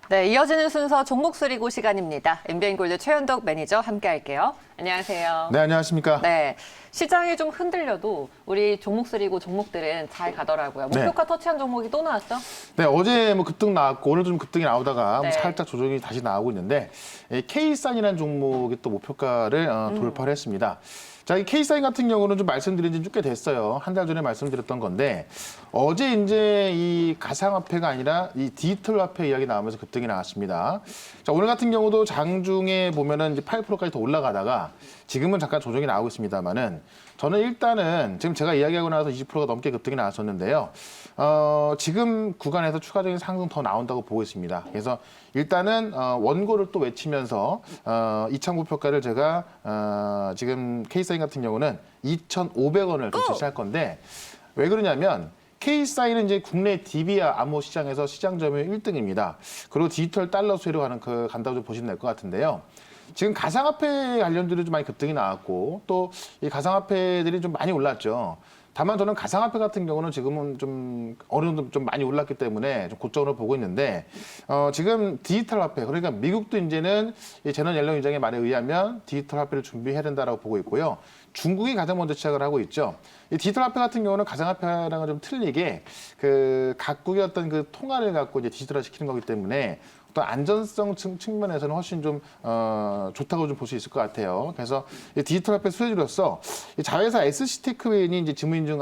네, 이어지는 순서 종목 수리고 시간입니다. MBN골드 최현덕 매니저 함께 할게요. 안녕하세요. 네, 안녕하십니까. 네, 시장이 좀 흔들려도 우리 종목 수리고 종목들은 잘 가더라고요. 목표가 터치한 종목이 또 나왔죠? 네, 어제 뭐 급등 나왔고 오늘 좀 급등이 나오다가 네. 살짝 조정이 다시 나오고 있는데 K사인이라는 종목이 또 목표가를 돌파를 했습니다. 자, 이 K사인 같은 경우는 좀 말씀드린 지 꽤 됐어요. 한 달 전에 말씀드렸던 건데 어제 이제 이 가상화폐가 아니라 이 디지털 화폐 이야기 나오면서 급등이 나왔습니다. 자, 오늘 같은 경우도 장중에 보면은 이제 8%까지 더 올라가다가 지금은 잠깐 조정이 나오고 있습니다만은 저는 일단은 지금 제가 이야기하고 나서 20%가 넘게 급등이 나왔었는데요. 지금 구간에서 추가적인 상승 더 나온다고 보고 있습니다. 그래서 일단은 원고를 또 외치면서 이창 목표가를 제가 지금 K사인 같은 경우는 2,500원을 좀 제시할 건데 왜 그러냐면 K사인은 이제 국내 DB와 암호 시장에서 시장 점유율 1등입니다. 그리고 디지털 달러 수혜로 간다고 좀 보시면 될 것 같은데요. 지금 가상화폐 관련들이 좀 많이 급등이 나왔고 또 이 가상화폐들이 좀 많이 올랐죠. 다만 저는 가상화폐 같은 경우는 지금은 좀 어느 정도 좀 많이 올랐기 때문에 좀 고점으로 보고 있는데 지금 디지털 화폐 그러니까 미국도 이제는 이 제넌 옐런 의장의 말에 의하면 디지털 화폐를 준비해야 된다라고 보고 있고요. 중국이 가장 먼저 시작을 하고 있죠. 이 디지털 화폐 같은 경우는 가상화폐랑은 좀 틀리게 그 각국의 어떤 그 통화를 갖고 이제 디지털화 시키는 거기 때문에 또 안전성 측면에서는 훨씬 좀 좋다고 좀 볼 수 있을 것 같아요. 그래서 이 디지털 화폐 수혜주로서 이 자회사 SC테크웨인이 이제 지문인증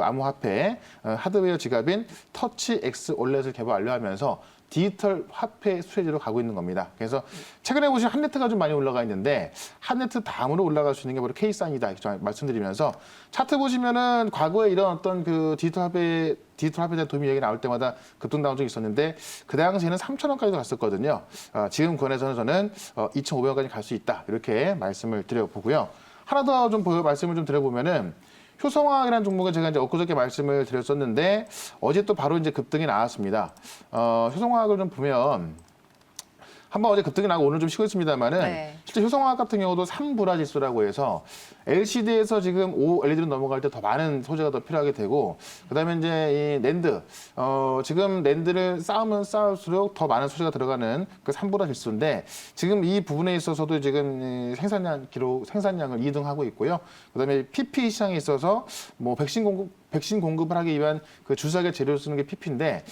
암호화폐 하드웨어 지갑인 터치 X 월렛을 개발 완료하면서 디지털 화폐 수혜지로 가고 있는 겁니다. 그래서 최근에 보시면 한네트가 좀 많이 올라가 있는데 한네트 다음으로 올라갈 수 있는 게 바로 K사인이다 이렇게 말씀드리면서 차트 보시면은 과거에 이런 어떤 그 디지털 화폐에 대한 도움이 얘기 나올 때마다 급등 나온 적이 있었는데 그 당시에는 3,000원까지도 갔었거든요. 지금 구간에서는 저는 2,500원까지 갈 수 있다 이렇게 말씀을 드려보고요. 하나 더 좀 말씀을 좀 드려보면은 효성화학이라는 종목을 제가 이제 엊그저께 말씀을 드렸었는데 어제 또 바로 이제 급등이 나왔습니다. 효성화학을 좀 보면 한번 어제 급등이 나고 오늘 좀 쉬고 있습니다만은 실제 효성화학 같은 경우도 3불화 지수라고 해서 LCD에서 지금 OLED로 넘어갈 때 더 많은 소재가 더 필요하게 되고 그다음에 이제 이 낸드 지금 낸드를 쌓으면 쌓을수록 더 많은 소재가 들어가는 그 3불화 지수인데 지금 이 부분에 있어서도 지금 생산량을 2등하고 있고요. 그다음에 PP 시장에 있어서 뭐 백신 공급을 하기 위한 그 주사계 재료를 쓰는 게 PP인데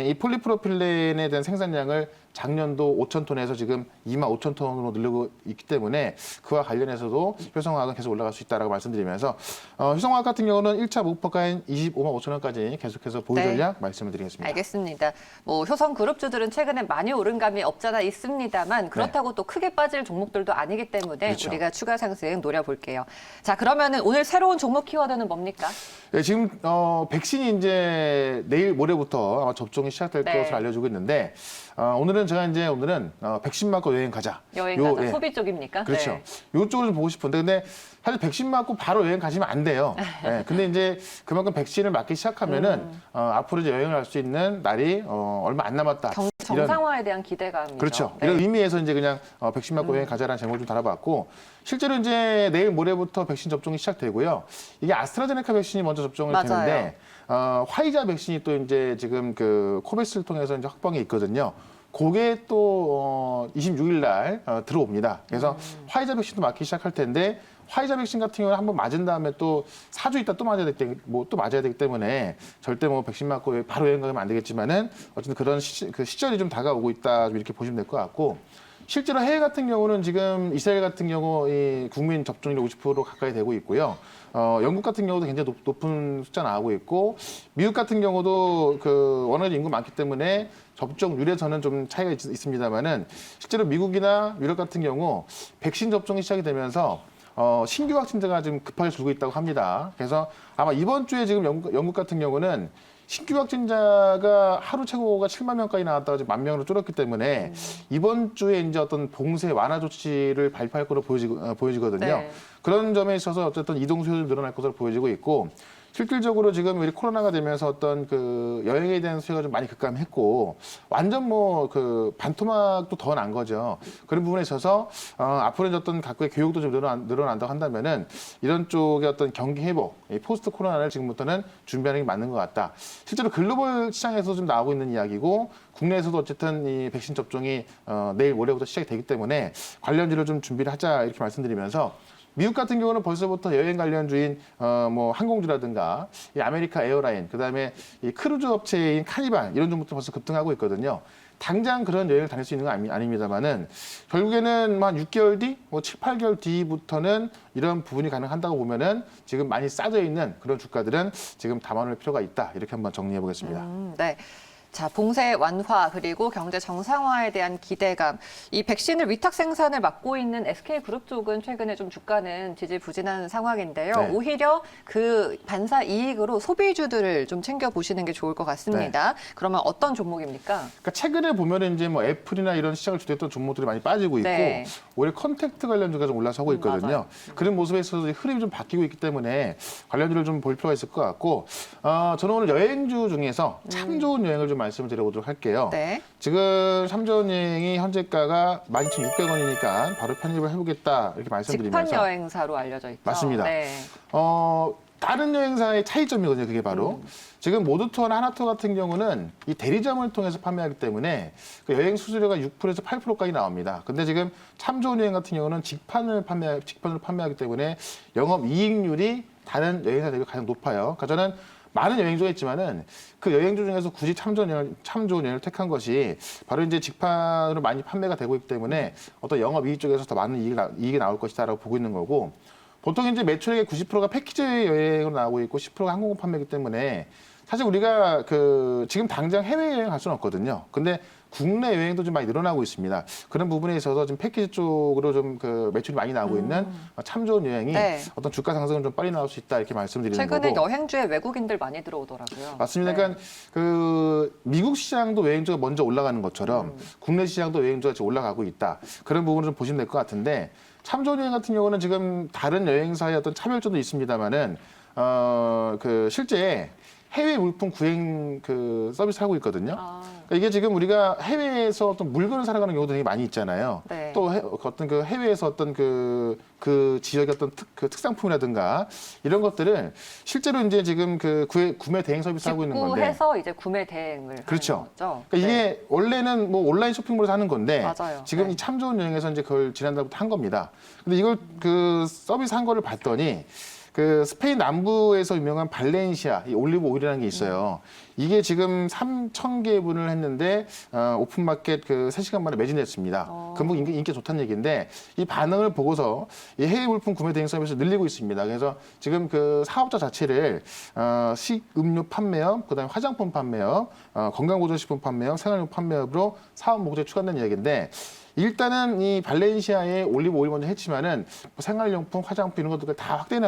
이 폴리프로필렌에 대한 생산량을 작년도 5,000톤에서 지금 25,000톤으로 늘리고 있기 때문에 그와 관련해서도 효성화학은 계속 올라갈 수 있다라고 말씀드리면서 효성화학 같은 경우는 1차 목표가인 25만 5천 원까지 계속해서 보유 전략 말씀을 드리겠습니다. 알겠습니다. 뭐 효성그룹주들은 최근에 많이 오른 감이 없잖아 있습니다만 그렇다고 또 크게 빠질 종목들도 아니기 때문에 그렇죠. 우리가 추가 상승 노려볼게요. 자, 그러면은 오늘 새로운 종목 키워드는 뭡니까? 네, 지금 백신이 이제 내일 모레부터 아마 접종이 시작될 것으로 알려지고 있는데 오늘은 백신 맞고 여행 가자. 소비 쪽입니까? 그렇죠. 네. 이쪽을 좀 보고 싶은데 근데 사실 백신 맞고 바로 여행 가시면 안 돼요. 네, 근데 이제 그만큼 백신을 맞기 시작하면은 앞으로 이제 여행을 할 수 있는 날이 얼마 안 남았다. 정상화에 대한 기대감이죠. 그렇죠. 이런 의미에서 이제 그냥 백신 맞고 여행 가자라는 제목을 좀 달아봤고 실제로 이제 내일 모레부터 백신 접종이 시작되고요. 이게 아스트라제네카 백신이 먼저 접종을 되는데 화이자 백신이 또 이제 지금 그 코베스를 통해서 이제 확보한 게 있거든요. 그게 또 26일 날 들어옵니다. 그래서 화이자 백신도 맞기 시작할 텐데 화이자 백신 같은 경우는 한번 맞은 다음에 또 4주 있다 또 맞아야 되기 때문에 절대 뭐 백신 맞고 바로 여행 가면 안 되겠지만은 어쨌든 그런 시절이 좀 다가오고 있다 좀 이렇게 보시면 될 것 같고 실제로 해외 같은 경우는 지금 이스라엘 같은 경우 이 국민 접종률이 50% 가까이 되고 있고요. 영국 같은 경우도 굉장히 높은 숫자 나오고 있고 미국 같은 경우도 그 워낙 인구 많기 때문에 접종률에서는 좀 차이가 있습니다만은 실제로 미국이나 유럽 같은 경우 백신 접종이 시작이 되면서 신규 확진자가 지금 급하게 줄고 있다고 합니다. 그래서 아마 이번 주에 지금 영국 같은 경우는 신규 확진자가 하루 최고가 7만 명까지 나왔다가 지금 10,000명으로 줄었기 때문에 이번 주에 이제 어떤 봉쇄 완화 조치를 발표할 것으로 보여지거든요. 그런 점에 있어서 어쨌든 이동 수요도 늘어날 것으로 보여지고 있고 실질적으로 지금 우리 코로나가 되면서 어떤 그 여행에 대한 수요가 좀 많이 급감했고 완전 뭐 그 반토막도 더 난 거죠. 그런 부분에 있어서 앞으로 어떤 각국의 교육도 좀 늘어난다고 한다면은 이런 쪽의 어떤 경기 회복, 이 포스트 코로나를 지금부터는 준비하는 게 맞는 것 같다. 실제로 글로벌 시장에서 좀 나오고 있는 이야기고 국내에서도 어쨌든 이 백신 접종이 내일 모레부터 시작이 되기 때문에 관련주를 좀 준비를 하자 이렇게 말씀드리면서 미국 같은 경우는 벌써부터 여행 관련주인 뭐 항공주라든가 이 아메리카 에어라인, 그다음에 이 크루즈 업체인 카니발 이런 종목도 벌써 급등하고 있거든요. 당장 그런 여행을 다닐 수 있는 건 아닙니다만은 결국에는 한 6개월 뒤, 뭐 7, 8개월 뒤부터는 이런 부분이 가능한다고 보면은 지금 많이 싸져 있는 그런 주가들은 지금 담아놓을 필요가 있다. 이렇게 한번 정리해 보겠습니다. 네. 자, 봉쇄 완화 그리고 경제 정상화에 대한 기대감. 이 백신을 위탁 생산을 맡고 있는 SK그룹 쪽은 최근에 좀 주가는 지지부진한 상황인데요. 네. 오히려 그 반사 이익으로 소비주들을 좀 챙겨보시는 게 좋을 것 같습니다. 네. 그러면 어떤 종목입니까? 그러니까 최근에 보면은 이제 뭐 애플이나 이런 시장을 주도했던 종목들이 많이 빠지고 있고 네. 오히려 컨택트 관련주가 좀 올라서고 있거든요. 맞아요. 그런 모습에 있어서 흐름이 좀 바뀌고 있기 때문에 관련주를 좀 볼 필요가 있을 것 같고 저는 오늘 여행주 중에서 참 좋은 여행을 좀 말씀을 드려보도록 할게요. 네. 지금 참 좋은 여행이 현재가가 12,600원이니까 바로 편입을 해보겠다 이렇게 말씀드리면서 직판 여행사로 알려져 있죠. 맞습니다. 네. 다른 여행사의 차이점이거든요. 그게 바로 지금 모두투어나 하나투어 같은 경우는 이 대리점을 통해서 판매하기 때문에 그 여행 수수료가 6%에서 8%까지 나옵니다. 근데 지금 참 좋은 여행 같은 경우는 직판으로 판매하기 때문에 영업 이익률이 다른 여행사 대비 가장 높아요. 그러니까 저는 많은 여행주가 있지만은 그 여행주 중에서 굳이 참 좋은 여행을 택한 것이 바로 이제 직판으로 많이 판매가 되고 있기 때문에 어떤 영업 이익 쪽에서 더 많은 이익이 나올 것이다라고 보고 있는 거고, 보통 이제 매출액의 90%가 패키지 여행으로 나오고 있고 10%가 항공권 판매이기 때문에 사실 우리가 그 지금 당장 해외여행 갈 수는 없거든요. 근데 국내 여행도 좀 많이 늘어나고 있습니다. 그런 부분에 있어서 지금 패키지 쪽으로 좀 그 매출이 많이 나오고 있는 참 좋은 여행이 네. 어떤 주가 상승은 좀 빨리 나올 수 있다 이렇게 말씀드리는 최근에 거고. 여행주에 외국인들 많이 들어오더라고요. 맞습니다. 네. 그러니까 그 미국 시장도 여행주가 먼저 올라가는 것처럼 국내 시장도 여행주가 지금 올라가고 있다. 그런 부분을 좀 보시면 될 것 같은데, 참 좋은 여행 같은 경우는 지금 다른 여행사의 어떤 차별점도 있습니다만은 그 실제 해외 물품 구행 그 서비스 하고 있거든요. 그러니까 이게 지금 우리가 해외에서 어떤 물건을 사러 가는 경우도 되게 많이 있잖아요. 네. 또 어떤 그 해외에서 어떤 그 지역의 어떤 특상품이라든가 이런 것들을 실제로 이제 지금 그 구매 대행 서비스 하고 있는 건데. 직구해서 이제 구매 대행을 그렇죠. 하는 거죠. 그러니까 네. 이게 원래는 뭐 온라인 쇼핑몰에서 하는 건데 맞아요. 지금 네. 이 참 좋은 여행에서 이제 그걸 지난달부터 한 겁니다. 근데 이걸 그 서비스 한 거를 봤더니 그 스페인 남부에서 유명한 발렌시아 이 올리브 오일이라는 게 있어요. 이게 지금 3,000개분을 했는데 오픈마켓 그 3시간 만에 매진됐습니다. 그럼 인기 좋다는 얘기인데 이 반응을 보고서 이 해외 물품 구매 대행 서비스를 늘리고 있습니다. 그래서 지금 그 사업자 자체를 식음료 판매업, 그다음에 화장품 판매업, 건강보조식품 판매업, 생활용 판매업으로 사업 목적에 추가된 이야기인데, 일단은 이 발렌시아의 올리브 오일 먼저 했지만은 뭐 생활용품, 화장품 이런 것들을 다 확대해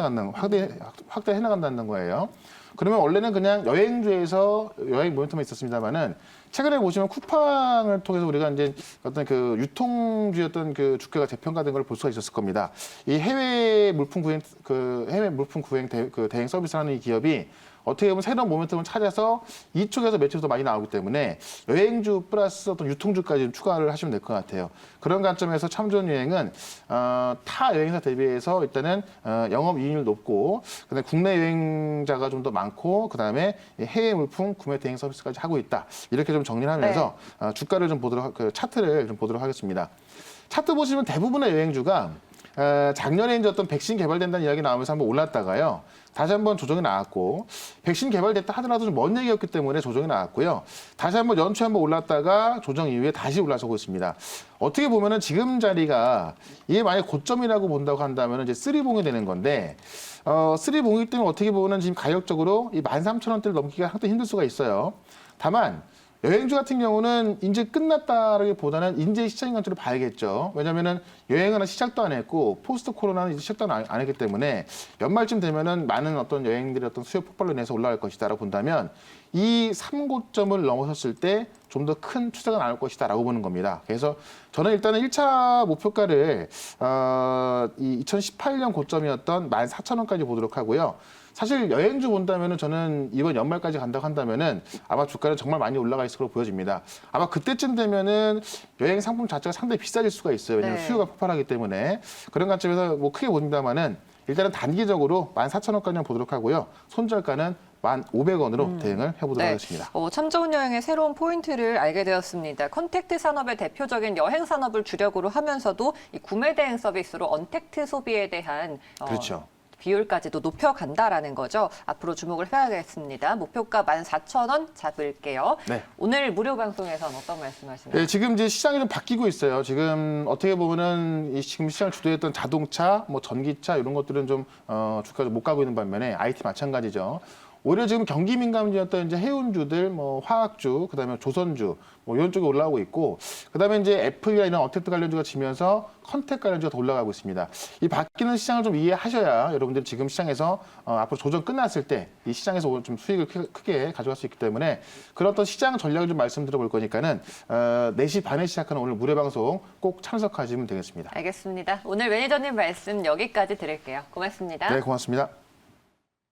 나간다는 거예요. 그러면 원래는 그냥 여행주에서 여행 모멘텀에 있었습니다만은 최근에 보시면 쿠팡을 통해서 우리가 이제 어떤 그 유통주였던 그 주가가 재평가된 걸 볼 수가 있었을 겁니다. 이 해외 물품 구행 대행 서비스라는 이 기업이 어떻게 보면 새로운 모멘텀을 찾아서 이쪽에서 매출이 더 많이 나오기 때문에 여행주 플러스 어떤 유통주까지 좀 추가를 하시면 될 것 같아요. 그런 관점에서 참 좋은 여행은 타 여행사 대비해서 일단은 영업 이익률 높고, 그다음에 국내 여행자가 좀 더 많고, 그다음에 해외 물품 구매 대행 서비스까지 하고 있다. 이렇게 좀 정리를 하면서 주가를 좀 그 차트를 좀 보도록 하겠습니다. 차트 보시면 대부분의 여행주가 작년에 이제 어떤 백신 개발된다는 이야기 나오면서 한번 올랐다가요, 다시 한번 조정이 나왔고, 백신 개발됐다 하더라도 좀 먼 얘기였기 때문에 조정이 나왔고요, 다시 한번 연초에 한번 올랐다가 조정 이후에 다시 올라서고 있습니다. 어떻게 보면은 지금 자리가 이게 만약 고점이라고 본다고 한다면 이제 쓰리봉이 되는 건데, 쓰리봉이기 때문에 어떻게 보면은 지금 가격적으로 이 13,000원대를 넘기가 상당히 힘들 수가 있어요. 다만 여행주 같은 경우는 이제 끝났다라기보다는 이제 시장인 관점으로 봐야겠죠. 왜냐하면은 여행은 시작도 안 했고 포스트 코로나는 이제 시작도 안 했기 때문에 연말쯤 되면은 많은 어떤 여행들의 어떤 수요 폭발로 인해서 올라갈 것이다라고 본다면 이 3고점을 넘어섰을 때 좀 더 큰 추세가 나올 것이다라고 보는 겁니다. 그래서 저는 일단은 1차 목표가를 이 2018년 고점이었던 14,000원까지 보도록 하고요. 사실 여행주 본다면은 저는 이번 연말까지 간다고 한다면은 아마 주가는 정말 많이 올라가 있을 것으로 보여집니다. 아마 그때쯤 되면은 여행 상품 자체가 상당히 비싸질 수가 있어요. 왜냐하면 네. 수요가 폭발하기 때문에. 그런 관점에서 뭐 크게 보입니다만은 일단은 단기적으로 14,000원까지만 보도록 하고요. 손절가는 1,500원으로 대응을 해보도록 하겠습니다. 참 좋은 여행의 새로운 포인트를 알게 되었습니다. 컨택트 산업의 대표적인 여행 산업을 주력으로 하면서도 이 구매 대행 서비스로 언택트 소비에 대한 그렇죠. 비율까지도 높여간다라는 거죠. 앞으로 주목을 해야겠습니다. 목표가 14,000원 잡을게요. 네. 오늘 무료 방송에서는 어떤 말씀하시나요? 네, 지금 이제 시장이 좀 바뀌고 있어요. 지금 어떻게 보면은 이 지금 시장 주도했던 자동차, 뭐 전기차 이런 것들은 좀 주가가 좀 못 가고 있는 반면에 IT 마찬가지죠. 오히려 지금 경기 민감주였던 이제 해운주들, 뭐 화학주, 그다음에 조선주, 뭐 이런 쪽에 올라오고 있고, 그다음에 이제 애플이나 이런 언택트 관련주가 지면서 컨택 관련주가 더 올라가고 있습니다. 이 바뀌는 시장을 좀 이해하셔야 여러분들 지금 시장에서 앞으로 조정 끝났을 때 이 시장에서 좀 수익을 크게 가져갈 수 있기 때문에 그런 어떤 시장 전략을 좀 말씀드려 볼 거니까는 4시 반에 시작하는 오늘 무료 방송 꼭 참석하시면 되겠습니다. 알겠습니다. 오늘 매니저님 말씀 여기까지 드릴게요. 고맙습니다. 네, 고맙습니다.